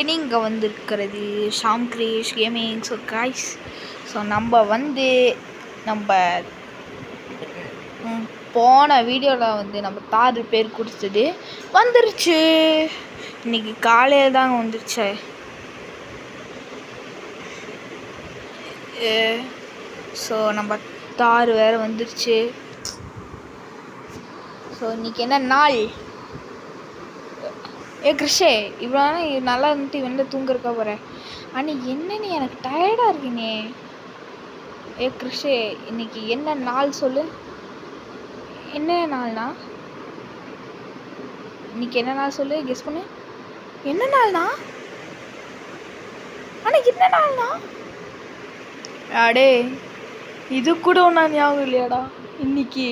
நீங்கள் வந்திருக்கிறது Sham Giresh gaming. So guys, so நம்ம போன வீடியோவில் நம்ம தார் ரிப்பேர் கொடுத்தது வந்துருச்சு. இன்றைக்கி காலையில் தாங்க வந்துருச்சு. ஸோ நம்ம தார் வேறு வந்துருச்சு. ஸோ இன்றைக்கி என்ன நாள்? கிருஷே, இவ்வளோ நல்லா இருந்துட்டு வெளில தூங்குறக்கா போகிறேன். ஆனால் என்னன்னு எனக்கு டயர்டாக இருக்குனே. கிருஷே, இன்னைக்கு என்ன நாள் சொல்லு. என்ன நாள்னா? இன்னைக்கு என்ன நாள் சொல்லு, கெஸ் பண்ணு. என்ன நாள்னா? ஆனால் என்ன நாள்னா? அடே, இது கூட ஒன்றா ஞாபகம் இல்லையாடா? இன்னைக்கு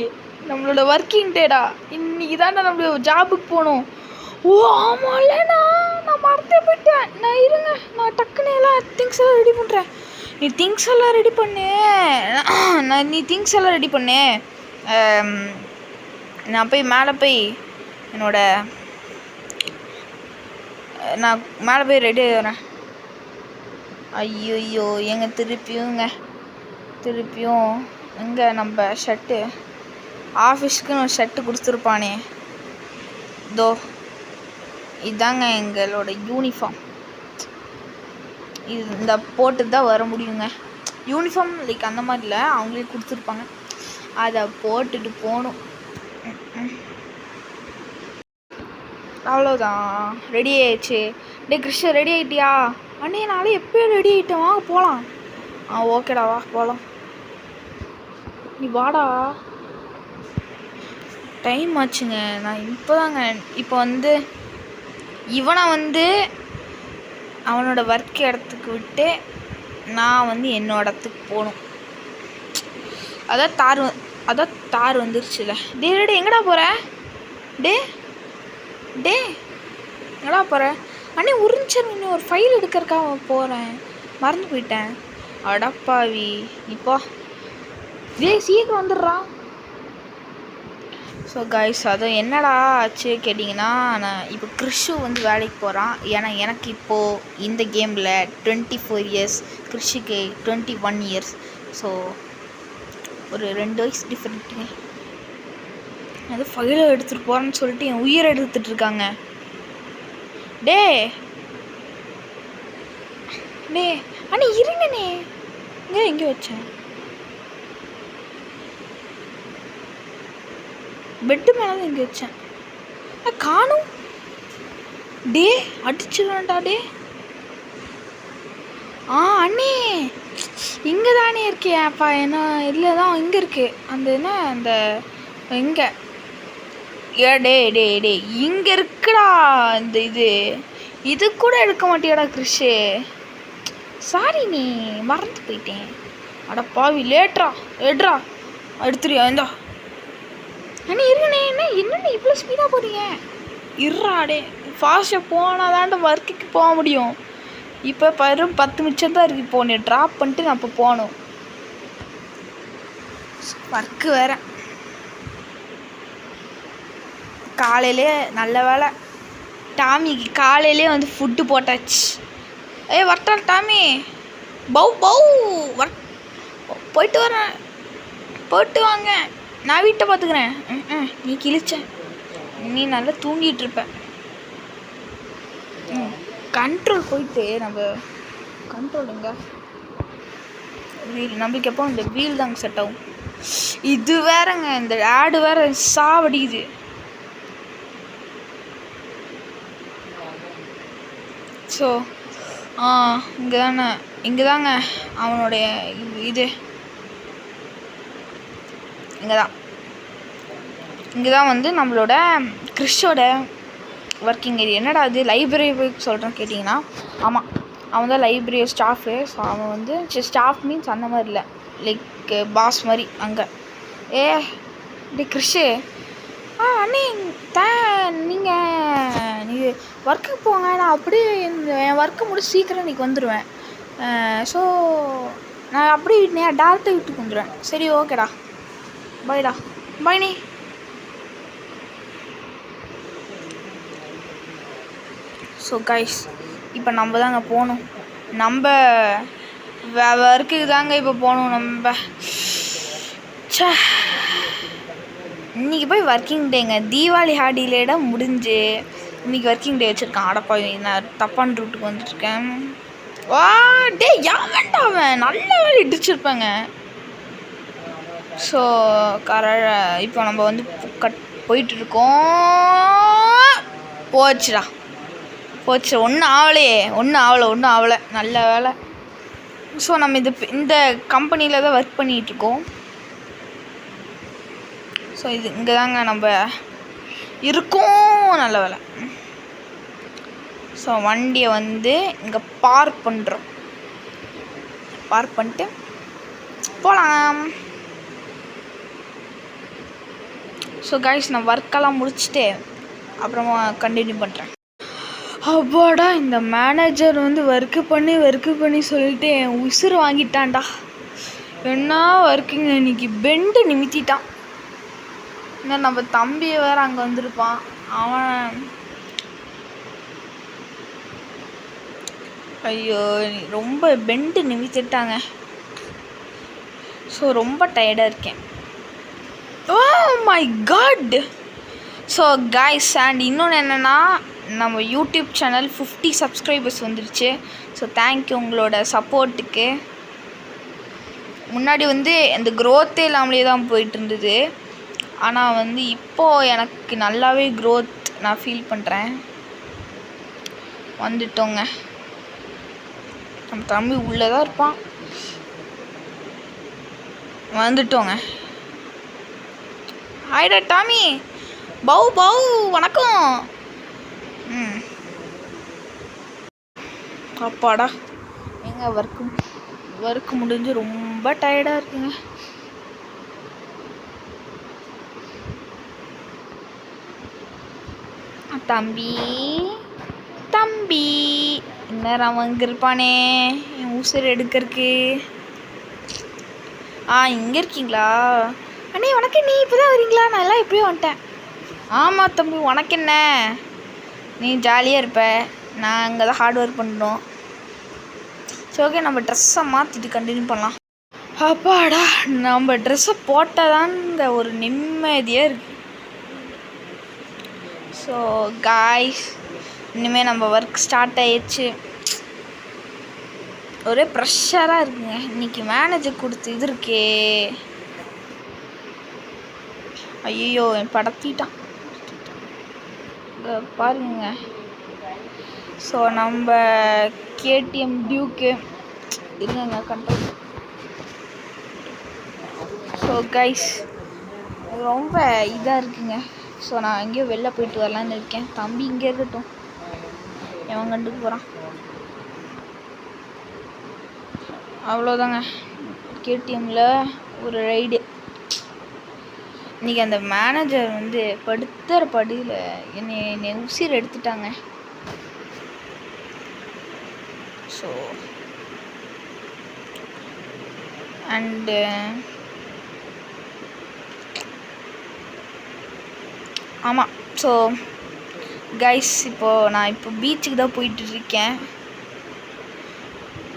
நம்மளோட ஒர்க்கிங் டேடா. இன்னைக்கு தான்டா நம்மளோட ஜாபுக்கு போகணும். ஓ ஆமாம்லண்ணா, நான் மறந்தே போயிட்டேன். நான் டக்குன்னு எல்லாம் திங்ஸ் எல்லாம் ரெடி பண்ணுறேன். நீ திங்ஸ் எல்லாம் ரெடி பண்ணு. நான் போய் மேலே போய் ரெடி ஆகிறேன். ஐயோ, எங்க திருப்பியும் எங்கே நம்ம ஷர்ட்டு ஆஃபீஸ்க்குன்னு ஒரு ஷர்ட்டு கொடுத்துருப்பானே. இதோ இதாங்க எங்களோட யூனிஃபார்ம். இந்த போட்டு தான் வர முடியுங்க. யூனிஃபார்ம் லைக் அந்த மாதிரி இல்லை, அவங்களே கொடுத்துருப்பாங்க. அதை போட்டுட்டு போகணும். அவ்வளோதான், ரெடி ஆயிடுச்சு. கிருஷ்ண ரெடி ஆகிட்டியா? அண்ணே, நாளே எப்போயும் ரெடி ஆகிட்டேன், வாங்க போகலாம். ஓகேடா, வா போகலாம். நீ வாடா, டைம் ஆச்சுங்க. நான் இப்போ இவனை அவனோட ஒர்க் இடத்துக்கு விட்டு நான் என்னோட இடத்துக்கு போகணும். அதான் தார் வந்துருச்சுல. டே எங்கடா போகிற? டே எங்கடா போகிற? அண்ணே, இன்னும் ஒரு ஃபைல் எடுக்கிறக்காக போகிறேன், மறந்து போயிட்டேன். அடப்பாவி, இப்போ சீக்கிரம் வந்துடுறான். ஸோ கைஸ், அது என்னடா ஆச்சு கேட்டிங்கன்னா, நான் இப்போ கிறிஷு வேலைக்கு போகிறான். ஏன்னா எனக்கு இப்போது இந்த கேமில் 24 இயர்ஸ், கிறிஷுக்கு 21 இயர்ஸ். ஸோ ஒரு 2 வயசு டிஃப்ரெண்ட்டுங்க. அது ஃபைலை எடுத்துகிட்டு போகிறேன்னு சொல்லிட்டு என் உயிரை எடுத்துகிட்ருக்காங்க. டே அண்ணே, இருங்கண்ணே. எங்கே வச்சேன்? பெட்டு மேலே தான் இங்கே வச்சேன். காணும். அடிச்சிடுவேன்டா. அண்ணே, இங்கே தானே இருக்கியாப்பா? என்ன இல்லை தான் இங்கே இருக்கு. அந்த இங்கே இங்கே இருக்குடா. இந்த இது கூட எடுக்க மாட்டியாடா கிருஷு? சாரி, நீ மறந்து போயிட்டேன். அடப்பாவி, லேட்ரா எடுத்துறியா? இந்தா அண்ணே, இருங்கண்ணே. என்னண்ணே இவ்வளோ ஸ்பீடாக போகிறீங்க? இருறாடே, ஃபாஸ்ட்டாக போனால் தான்டா ஒர்க்குக்கு போக முடியும். இப்போ 10 மிச்சம் தான் இருக்குது. இப்போ நீ ட்ராப் பண்ணிட்டு நான் இப்போ போகணும். ஒர்க்கு வேறு. காலையிலே நல்ல வேலை, டாமிக்கு காலையிலே ஃபுட்டு போட்டாச்சு. வரட்டா டாமி? போயிட்டு வாங்க, நான் வீட்டை பார்த்துக்கிறேன். நீ கிழிச்ச, நீ நல்லா தூங்கிட்டு இருப்ப. கண்ட்ரோல் போயிட்டு கண்ட்ரோலுங்க வீல். நம்மளுக்கு எப்போ இந்த வீல் தாங்க செட் ஆகும். இது வேறங்க, இந்த ஆடு வேற சாவடிக்குது. ஸோ இங்கே தாங்க அவனுடைய இங்கே தான் நம்மளோட கிறிஷோட ஒர்க்கிங் ஏரியா. என்னடா அது லைப்ரரி சொல்கிறேன்னு கேட்டிங்கன்னா, ஆமாம், அவன் தான் லைப்ரரி ஸ்டாஃபு. ஸோ அவன் ஸ்டாஃப் மீன்ஸ் அந்த மாதிரி இல்லை, லைக் பாஸ் மாதிரி அங்கே. கிறிஷு, அண்ணே, நீங்கள் ஒர்க்குக்கு போங்க, நான் அப்படியே என் ஒர்க்கை முடிச்சு சீக்கிரம் இன்றைக்கி வந்துடுவேன். ஸோ நான் அப்படியே டேரெக்டாக வீட்டுக்கு வந்துடுவேன். சரி, ஓகேடா, பாய் நீ. ஸோ கைஸ், இப்போ நம்ம தாங்க போகணும். நம்ம ஒர்க்குக்கு தாங்க இப்போ போகணும். நம்ம இன்றைக்கி போய் ஒர்க்கிங் டேங்க. தீபாவளி ஹாலிடேட முடிஞ்சு இன்றைக்கி ஒர்க்கிங் டே வச்சுருக்கான். அடப்பா, நான் தப்பான ரூட்டுக்கு வந்துட்டுருக்கேன். வா டே, யான்டா அவன் நல்ல வேலை இடிச்சிருப்பாங்க. ஸோ இப்போ நம்ம வந்து போயிட்டுருக்கோம். போச்சுடா, போச்சு. ஒன்றும் ஆகலை. நல்ல வேலை. ஸோ நம்ம இந்த கம்பெனியில் தான் ஒர்க் பண்ணிகிட்ருக்கோம். ஸோ இங்கே தாங்க நம்ம இருக்கோம். நல்ல வேலை. ஸோ வண்டியை வந்து இங்கே பார்க் பண்ணுறோம். பார்க் பண்ணிட்டு போகலாம். ஸோ கைஸ், நான் ஒர்க்கெல்லாம் முடிச்சுட்டு அப்புறமா கண்டினியூ பண்ணுறேன். அப்பாடா, இந்த மேனேஜர் வந்து ஒர்க்கு பண்ணி சொல்லிட்டு என் உசுறு வாங்கிட்டான்டா. என்ன ஒர்க்குங்க, இன்னைக்கு பெண்டு நிமித்திட்டான். இன்னும் நம்ம தம்பியை வேறு அங்கே வந்திருப்பான். அவன் ஐயோ ரொம்ப பெண்டு நிமித்திட்டாங்க. ஸோ ரொம்ப டயர்டாக இருக்கேன். Oh my God. So guys, and இன்னொன்று என்னென்னா, நம்ம யூடியூப் சேனல் 50 சப்ஸ்கிரைபர்ஸ் வந்துருச்சு. ஸோ தேங்க்யூ உங்களோட சப்போர்ட்டுக்கு. முன்னாடி வந்து இந்த க்ரோத்தே இல்லாமலே தான் போயிட்டு இருந்தது. ஆனால் வந்து இப்போது எனக்கு நல்லாவே க்ரோத் நான் ஃபீல் பண்ணுறேன். வந்துட்டோங்க. நம்ம தம்பி உள்ளே தான் இருப்பான். வந்துட்டோங்க. ஹாய்டா டாமி. பவு வணக்கம். அப்பாடா, எங்க ஒர்க்கு முடிஞ்சு ரொம்ப டயர்டாக இருக்குங்க. தம்பி இன்னும் அவன் இங்கே இருப்பானே, என் உசுர் எடுக்கிறதுக்கு. இங்கே இருக்கீங்களா அண்ணே? உனக்கு நீ இப்போ தான் வரீங்களா? நான் எல்லாம் எப்படியோ வந்துட்டேன். ஆமாம் தம்பி, உனக்கு என்ன, நீ ஜாலியாக இருப்ப. நான் அங்கே தான் ஹார்ட் ஒர்க் பண்ணணும். சரி, ஓகே, நம்ம ட்ரெஸ்ஸை மாற்றிட்டு கண்டினியூ பண்ணலாம். அப்பாடா, நம்ம ட்ரெஸ்ஸை போட்டால் தான் இந்த ஒரு நிம்மதியாக இருக்குது. ஸோ காய்ஸ், இனிமேல் நம்ம ஒர்க் ஸ்டார்ட் ஆயிடுச்சு. ஒரே ப்ரெஷராக இருக்குங்க. இன்றைக்கி மேனேஜர் கொடுத்து இது இருக்கே. ஐயோ, என் படத்திட்டான் பாருங்க. ஸோ நம்ம KTM டியூக்கு இருங்க கண்ட்ரோல். ஸோ கைஸ், ரொம்ப இதாக இருக்குங்க. ஸோ நான் எங்கேயோ வெளில போயிட்டு வரலான்னு இருக்கேன். தம்பி இங்கே இருக்கட்டும், எவன் கண்டுக்கு போகிறான். அவ்வளோதாங்க, KTMல ஒரு ரைடு. இன்றைக்கி அந்த மேனேஜர் வந்து படுத்துற படியில் என்னை உசிர் எடுத்துட்டாங்க. ஸோ அண்டு ஆமாம். ஸோ கைஸ், நான் இப்போ பீச்சுக்கு தான் போயிட்டுருக்கேன்.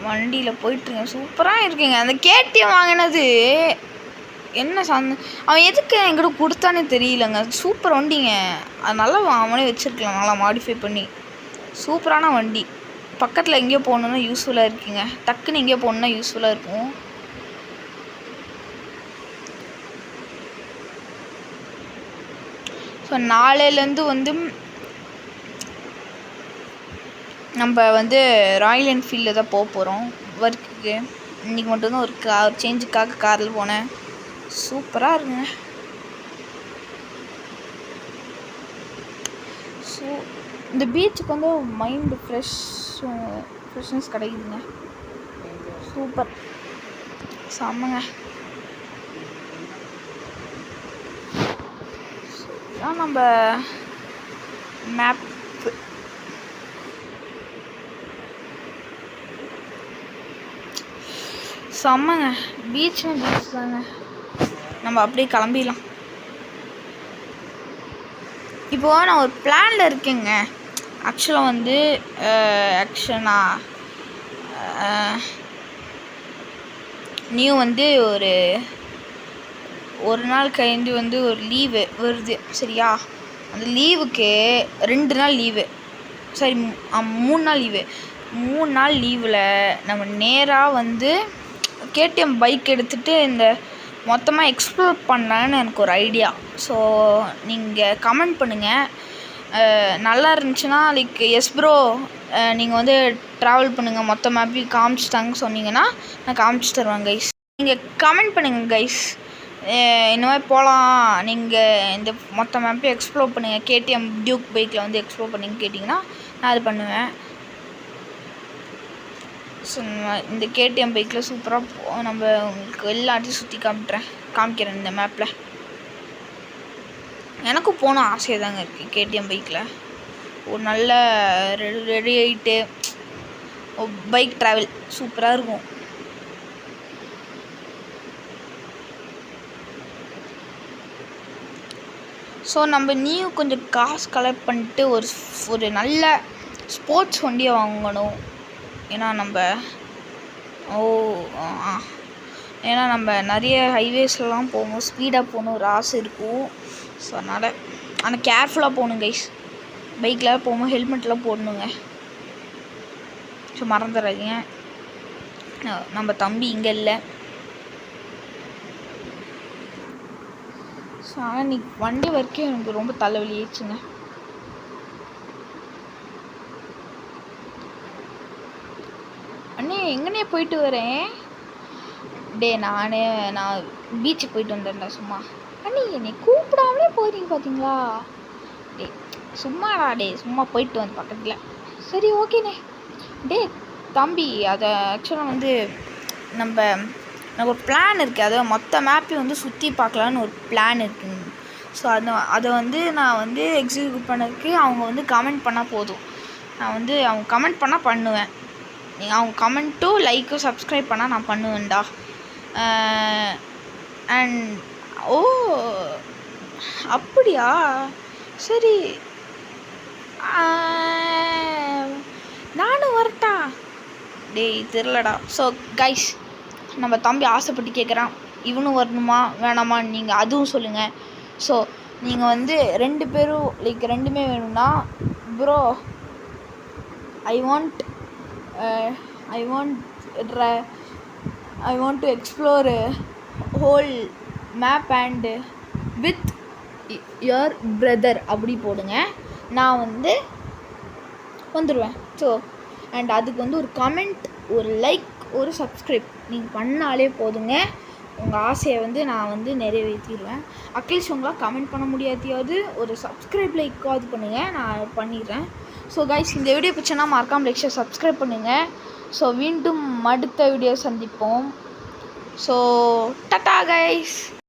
வண்டியில் போயிட்டுருக்கேன். சூப்பராக இருக்குங்க. அந்த KTM வாங்கினது என்ன அவன் எதுக்கு என்கிட்ட கொடுத்தானே தெரியலங்க. சூப்பர் வண்டிங்க. அது நல்லா அவனே வச்சுருக்கலாம், நல்லா மாடிஃபை பண்ணி. சூப்பரான வண்டி. பக்கத்தில் எங்கேயோ போகணுன்னா யூஸ்ஃபுல்லாக இருக்குங்க. டக்குன்னு எங்கேயோ போகணுன்னா யூஸ்ஃபுல்லாக இருக்கும். ஸோ நாளையிலேருந்து வந்து நம்ம வந்து ராயல் என்ஃபீல்டில் தான் போக போகிறோம் ஒர்க்குக்கு. இன்றைக்கி மட்டும்தான் ஒரு சேஞ்சுக்காக காரில் போனேன். சூப்பராக இருக்குங்க. ஸோ இந்த பீச்சுக்கு வந்து மைண்டு ஃப்ரெஷ்னஸ் கிடைக்குதுங்க. சூப்பர், செம்மங்க. தான் நம்ம மேப் செம்மங்க. பீச் தாங்க. நம்ம அப்படியே கிளம்பிடலாம். இப்போது நான் ஒரு பிளானில் இருக்கேங்க. ஆக்சுவலாக வந்து நியூ வந்து ஒரு நாள் கழிந்து வந்து ஒரு லீவு வருது சரியா. அந்த லீவுக்கு 2 நாள் லீவு, சரி 3 நாள் லீவு. 3 நாள் லீவில் நம்ம நேராக வந்து கேடிஎம் பைக் எடுத்துகிட்டு இந்த மொத்தமாக எக்ஸ்ப்ளோர் பண்ணலான்னு எனக்கு ஒரு ஐடியா. ஸோ நீங்கள் கமெண்ட் பண்ணுங்கள். நல்லா இருந்துச்சுன்னா லைக் எஸ் ப்ரோ நீங்கள் வந்து ட்ராவல் பண்ணுங்கள், மொத்த மேப்பையும் காமிச்சிட்டாங்க சொன்னீங்கன்னா நான் காமிச்சு தருவேன் கைஸ். நீங்கள் கமெண்ட் பண்ணுங்கள் கைஸ், இந்த மாதிரி போகலாம், நீங்கள் இந்த மொத்த மேப்பையும் எக்ஸ்ப்ளோர் பண்ணுங்கள், கேடிஎம் டியூக் பைக்கில் வந்து எக்ஸ்ப்ளோர் பண்ணிங்க கேட்டிங்கன்னா நான் அது பண்ணுவேன். ஸோ இந்த கேடிஎம் பைக்கில் சூப்பராக நம்ம உங்களுக்கு எல்லாத்தையும் சுற்றி காமிக்கிறேன் இந்த மேப்பில். எனக்கும் போன ஆசையாக தாங்க இருக்குது கேடிஎம் பைக்கில். ஒரு நல்ல ரெடி ஆகிட்டு பைக் ட்ராவல் சூப்பராக இருக்கும். ஸோ நம்ம கொஞ்சம் காசு கலெக்ட் பண்ணிட்டு ஒரு நல்ல ஸ்போர்ட்ஸ் வண்டியை வாங்கணும். ஏன்னா நம்ம நிறைய ஹைவேஸ்லாம் போகணும், ஸ்பீடாக போகணும் ஒரு ஆசை இருக்கும். ஸோ ஆனால் கேர்ஃபுல்லாக போகணும் கைஸ். பைக்கில் போகும்போது ஹெல்மெட்லாம் போடணுங்க. ஸோ மறந்துடாதீங்க. நம்ம தம்பி இங்கே இல்லை. ஸோ ஆனால் இன்னைக்கு வண்டி வரைக்கும் எனக்கு ரொம்ப தலைவலியாச்சுங்க. அண்ணே எங்கன்னே போயிட்டு வரேன் நான் பீச்சுக்கு போயிட்டு வந்துடுறேன்டா சும்மா. அண்ணி என்னை கூப்பிடாமலே போகிறீங்க பார்த்தீங்களா? சும்மா போயிட்டு வந்து பக்கத்தில். சரி ஓகேண்ணே. தம்பி அதை ஆக்சுவலாக வந்து நம்ம ஒரு பிளான் இருக்குது. அதை மொத்த மேப்பையும் வந்து சுற்றி பார்க்கலான்னு ஒரு பிளான் இருக்குங்க. ஸோ அதை வந்து நான் வந்து எக்ஸிக்யூட் பண்ணதுக்கு அவங்க வந்து கமெண்ட் பண்ணால் போதும். நான் வந்து அவங்க கமெண்ட் பண்ணால் பண்ணுவேன். நீங்கள் அவங்க கமெண்ட்டும் லைக்கும் சப்ஸ்கிரைப் பண்ணால் நான் பண்ணுவேன்டா. அண்ட் அப்படியா, சரி நானும் வரட்டா? தெரிலடா. ஸோ கைஸ், நம்ம தம்பி ஆசைப்பட்டு கேட்குறான், இவனும் வரணுமா வேணாமா நீங்கள் அதுவும் சொல்லுங்கள். ஸோ நீங்கள் வந்து 2 பேரும் லைக் 2மே வேணும்னா bro I want to explore whole map and with your brother அப்படி போடுங்க, நான் வந்து வந்துடுவேன். ஸோ அண்ட் அதுக்கு வந்து ஒரு கமெண்ட், ஒரு லைக், ஒரு சப்ஸ்கிரைப் நீங்கள் பண்ணாலே போதுங்க. உங்கள் ஆசையை வந்து நான் வந்து நிறைவேற்றிடுவேன். அட்லீஸ்ட் உங்களால் கமெண்ட் பண்ண முடியாதையாவது ஒரு சப்ஸ்கிரைப் லைக்காவது பண்ணுங்கள், நான் பண்ணிடுறேன். ஸோ கைஸ், இந்த வீடியோ பிடிச்சனா மறக்காமல் லைக் ஷேர் சப்ஸ்கிரைப் பண்ணுங்கள். ஸோ மீண்டும் அடுத்த வீடியோ சந்திப்போம். So Tata guys.